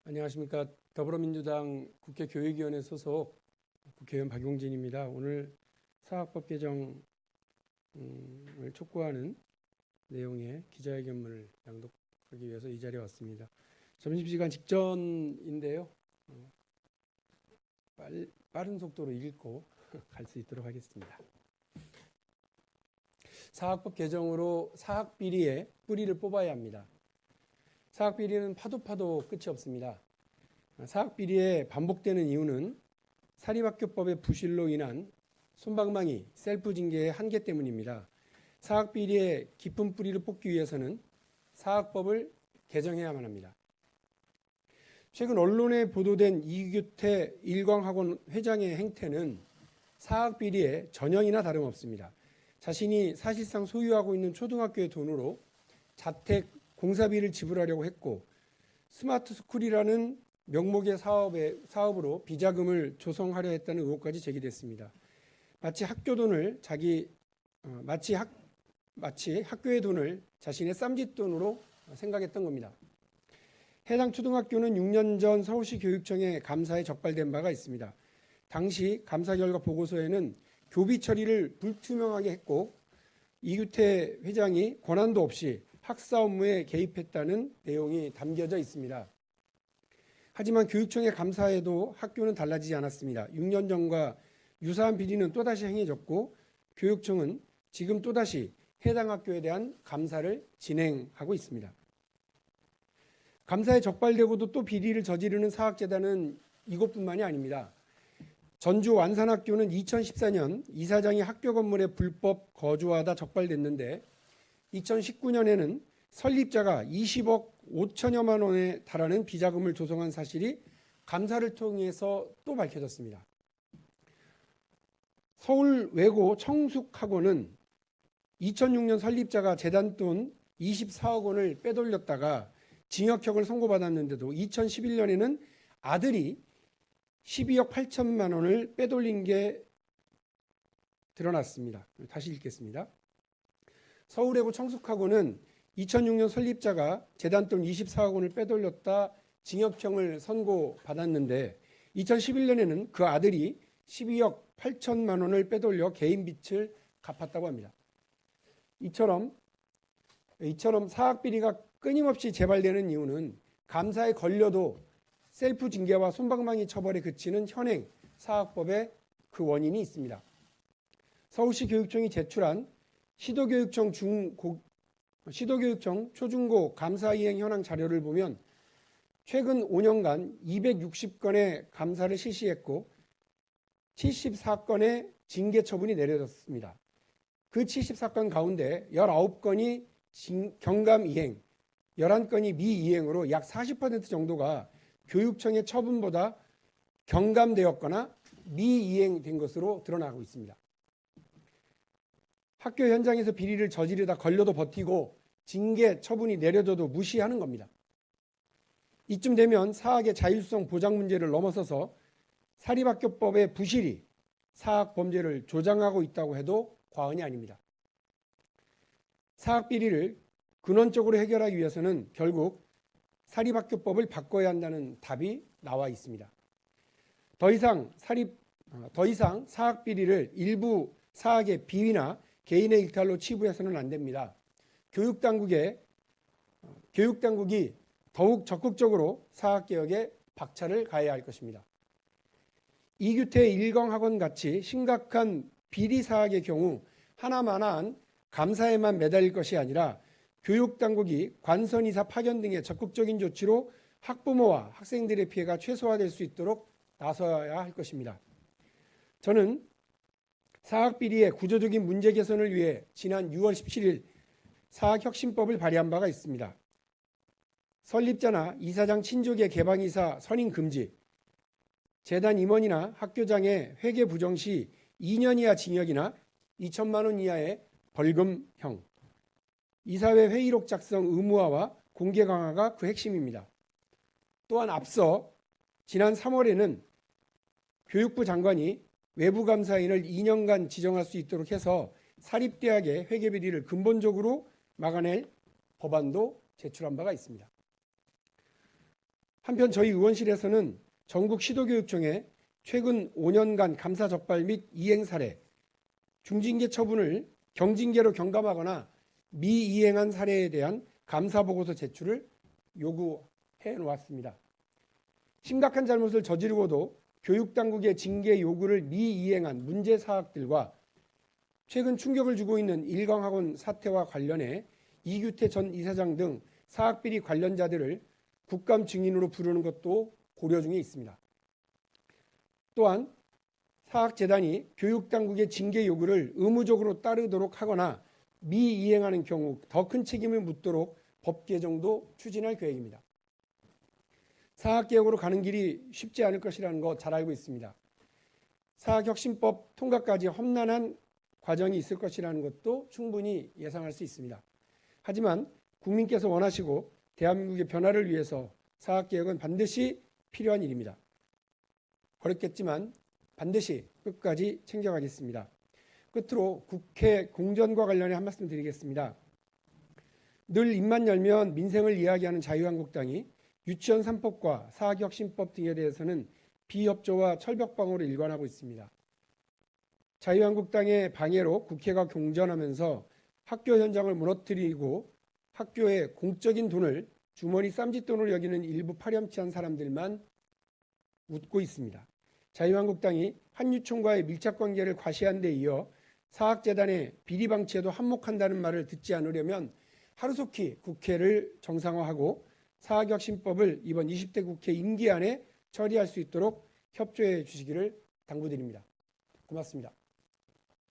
안녕하십니까. 더불어민주당 국회교육위원회 소속 국회의원 박용진입니다. 오늘 사학법 개정을 촉구하는 내용의 기자회견문을 낭독하기 위해서 이 자리에 왔습니다. 점심시간 직전인데요. 빠른 속도로 읽고 갈 수 있도록 하겠습니다. 사학법 개정으로 사학비리의 뿌리를 뽑아야 합니다. 사학비리는 파도 끝이 없습니다. 사학비리에 반복되는 이유는 사립학교법의 부실로 인한 솜방망이, 셀프 징계의 한계 때문입니다. 사학비리의 깊은 뿌리를 뽑기 위해서는 사학법을 개정해야만 합니다. 최근 언론에 보도된 이규태 일광학원 회장의 행태는 사학비리의 전형이나 다름없습니다. 자신이 사실상 소유하고 있는 초등학교의 돈으로 자택 공사비를 지불하려고 했고 스마트 스쿨이라는 명목의 사업으로 비자금을 조성하려 했다는 의혹까지 제기됐습니다. 마치 학교의 돈을 자신의 쌈짓돈으로 생각했던 겁니다. 해당 초등학교는 6년 전 서울시 교육청의 감사에 적발된 바가 있습니다. 당시 감사 결과 보고서에는 교비 처리를 불투명하게 했고 이규태 회장이 권한도 없이 학사 업무에 개입했다는 내용이 담겨져 있습니다. 하지만 교육청의 감사에도 학교는 달라지지 않았습니다. 6년 전과 유사한 비리는 또다시 행해졌고 교육청은 지금 또다시 해당 학교에 대한 감사를 진행하고 있습니다. 감사에 적발되고도 또 비리를 저지르는 사학재단은 이곳뿐만이 아닙니다. 전주 완산학교는 2014년 이사장이 학교 건물에 불법 거주하다 적발됐는데 2019년에는 설립자가 20억 5천여만 원에 달하는 비자금을 조성한 사실이 감사를 통해서 또 밝혀졌습니다. 서울 외고 청숙학원은 2006년 설립자가 재단 돈 24억 원을 빼돌렸다가 징역형을 선고받았는데도 2011년에는 아들이 12억 8천만 원을 빼돌린 게 드러났습니다. 다시 읽겠습니다. 서울외고 청숙학원은 2006년 설립자가 재단 돈 24억 원을 빼돌렸다 징역형을 선고받았는데 2011년에는 그 아들이 12억 8천만 원을 빼돌려 개인 빚을 갚았다고 합니다. 이처럼 사학비리가 끊임없이 재발되는 이유는 감사에 걸려도 셀프 징계와 솜방망이 처벌에 그치는 현행 사학법에 그 원인이 있습니다. 서울시 교육청이 제출한 시도교육청 초중고 감사 이행 현황 자료를 보면 최근 5년간 260건의 감사를 실시했고 74건의 징계 처분이 내려졌습니다. 그 74건 가운데 19건이 경감 이행, 11건이 미이행으로 약 40% 정도가 교육청의 처분보다 경감되었거나 미이행된 것으로 드러나고 있습니다. 학교 현장에서 비리를 저지르다 걸려도 버티고 징계 처분이 내려져도 무시하는 겁니다. 이쯤 되면 사학의 자율성 보장 문제를 넘어서서 사립학교법의 부실이 사학 범죄를 조장하고 있다고 해도 과언이 아닙니다. 사학 비리를 근원적으로 해결하기 위해서는 결국 사립학교법을 바꿔야 한다는 답이 나와 있습니다. 더 이상 사학 비리를 일부 사학의 비위나 개인의 일탈로 치부해서는 안 됩니다. 교육당국이 더욱 적극적으로 사학개혁에 박차를 가해야 할 것입니다. 이규태 일광학원 같이 심각한 비리 사학의 경우 하나만한 감사에만 매달릴 것이 아니라 교육당국이 관선이사 파견 등의 적극적인 조치로 학부모와 학생들의 피해가 최소화될 수 있도록 나서야 할 것입니다. 저는 사학비리의 구조적인 문제 개선을 위해 지난 6월 17일 사학혁신법을 발의한 바가 있습니다. 설립자나 이사장 친족의 개방이사 선임 금지, 재단 임원이나 학교장의 회계 부정 시 2년 이하 징역이나 2천만 원 이하의 벌금형, 이사회 회의록 작성 의무화와 공개 강화가 그 핵심입니다. 또한 앞서 지난 3월에는 교육부 장관이 외부감사인을 2년간 지정할 수 있도록 해서 사립대학의 회계비리를 근본적으로 막아낼 법안도 제출한 바가 있습니다. 한편 저희 의원실에서는 전국 시도교육청에 최근 5년간 감사 적발 및 이행 사례, 중징계 처분을 경징계로 경감하거나 미이행한 사례에 대한 감사 보고서 제출을 요구해 놓았습니다. 심각한 잘못을 저지르고도 교육당국의 징계 요구를 미이행한 문제 사학들과 최근 충격을 주고 있는 일광학원 사태와 관련해 이규태 전 이사장 등 사학비리 관련자들을 국감 증인으로 부르는 것도 고려 중에 있습니다. 또한 사학재단이 교육당국의 징계 요구를 의무적으로 따르도록 하거나 미이행하는 경우 더 큰 책임을 묻도록 법 개정도 추진할 계획입니다. 사학개혁으로 가는 길이 쉽지 않을 것이라는 거 잘 알고 있습니다. 사학혁신법 통과까지 험난한 과정이 있을 것이라는 것도 충분히 예상할 수 있습니다. 하지만 국민께서 원하시고 대한민국의 변화를 위해서 사학개혁은 반드시 필요한 일입니다. 어렵겠지만 반드시 끝까지 챙겨가겠습니다. 끝으로 국회 공전과 관련해 한 말씀 드리겠습니다. 늘 입만 열면 민생을 이야기하는 자유한국당이 유치원 3법과 사학혁신법 등에 대해서는 비협조와 철벽방어로 일관하고 있습니다. 자유한국당의 방해로 국회가 공전하면서 학교 현장을 무너뜨리고 학교에 공적인 돈을 주머니 쌈짓돈으로 여기는 일부 파렴치한 사람들만 웃고 있습니다. 자유한국당이 한유총과의 밀착관계를 과시한 데 이어 사학재단의 비리 방치에도 한몫한다는 말을 듣지 않으려면 하루속히 국회를 정상화하고 사학혁신법을 이번 20대 국회 임기 안에 처리할 수 있도록 협조해 주시기를 당부드립니다. 고맙습니다.